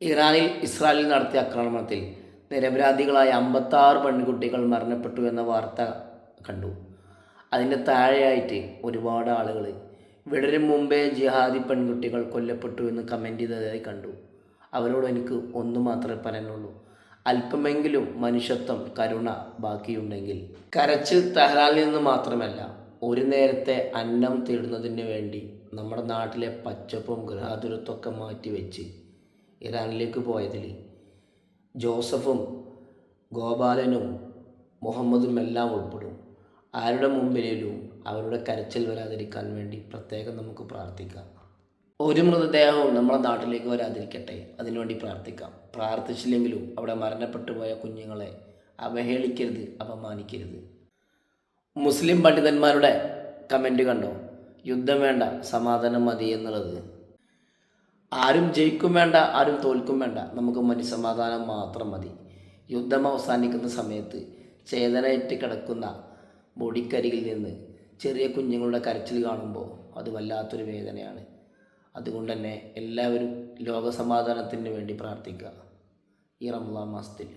ഇറാനിൽ ഇസ്രായേൽ നടത്തിയ ആക്രമണത്തിൽ നിരപരാധികളായ 56 പെൺകുട്ടികൾ മരണപ്പെട്ടു എന്ന വാർത്ത കണ്ടു. അതിൻ്റെ താഴെയായിട്ട് ഒരുപാട് ആളുകൾ വിടരും മുമ്പേ ജിഹാദി പെൺകുട്ടികൾ കൊല്ലപ്പെട്ടു എന്ന് കമൻ്റ് ചെയ്തതായി കണ്ടു. അവരോട് എനിക്ക് ഒന്നു മാത്രമേ പറയാനുള്ളൂ, അല്പമെങ്കിലും മനുഷ്യത്വം, കരുണ ബാക്കിയുണ്ടെങ്കിൽ കരച്ചിൽ തെഹ്റാനിൽ നിന്ന് മാത്രമല്ല, ഒരു നേരത്തെ അന്നം തേടുന്നതിന് വേണ്ടി നമ്മുടെ നാട്ടിലെ പച്ചപ്പും ഗൃഹാതുരത്വമൊക്കെ മാറ്റിവെച്ച് ഇറാനിലേക്ക് പോയതിൽ ജോസഫും ഗോപാലനും മുഹമ്മദും എല്ലാം ഉൾപ്പെടും. ആരുടെ മുമ്പിലും അവരുടെ കരച്ചിൽ വരാതിരിക്കാൻ വേണ്ടി പ്രത്യേകം നമുക്ക് പ്രാർത്ഥിക്കാം. ഒരു മൃതദേഹവും നമ്മുടെ നാട്ടിലേക്ക് വരാതിരിക്കട്ടെ, അതിനുവേണ്ടി പ്രാർത്ഥിക്കാം. പ്രാർത്ഥിച്ചില്ലെങ്കിലും അവിടെ മരണപ്പെട്ടു പോയ കുഞ്ഞുങ്ങളെ അവഹേളിക്കരുത്, അപമാനിക്കരുത്. മുസ്ലിം പണ്ഡിതന്മാരുടെ കമൻ്റ് കണ്ടോ? യുദ്ധം വേണ്ട, സമാധാനം മതി എന്നുള്ളത്. ആരും ജയിക്കും വേണ്ട, ആരും തോൽക്കും വേണ്ട, നമുക്ക് മനസ്സമാധാനം മാത്രം മതി. യുദ്ധം അവസാനിക്കുന്ന സമയത്ത് ചേതനയേറ്റ് കിടക്കുന്ന ബോഡിക്കരികിൽ നിന്ന് ചെറിയ കുഞ്ഞുങ്ങളുടെ കരച്ചിൽ കാണുമ്പോൾ അത് വല്ലാത്തൊരു വേദനയാണ്. അതുകൊണ്ട് തന്നെ എല്ലാവരും ലോകസമാധാനത്തിന് വേണ്ടി പ്രാർത്ഥിക്കുക ഈ റമദാൻ മാസത്തിൽ.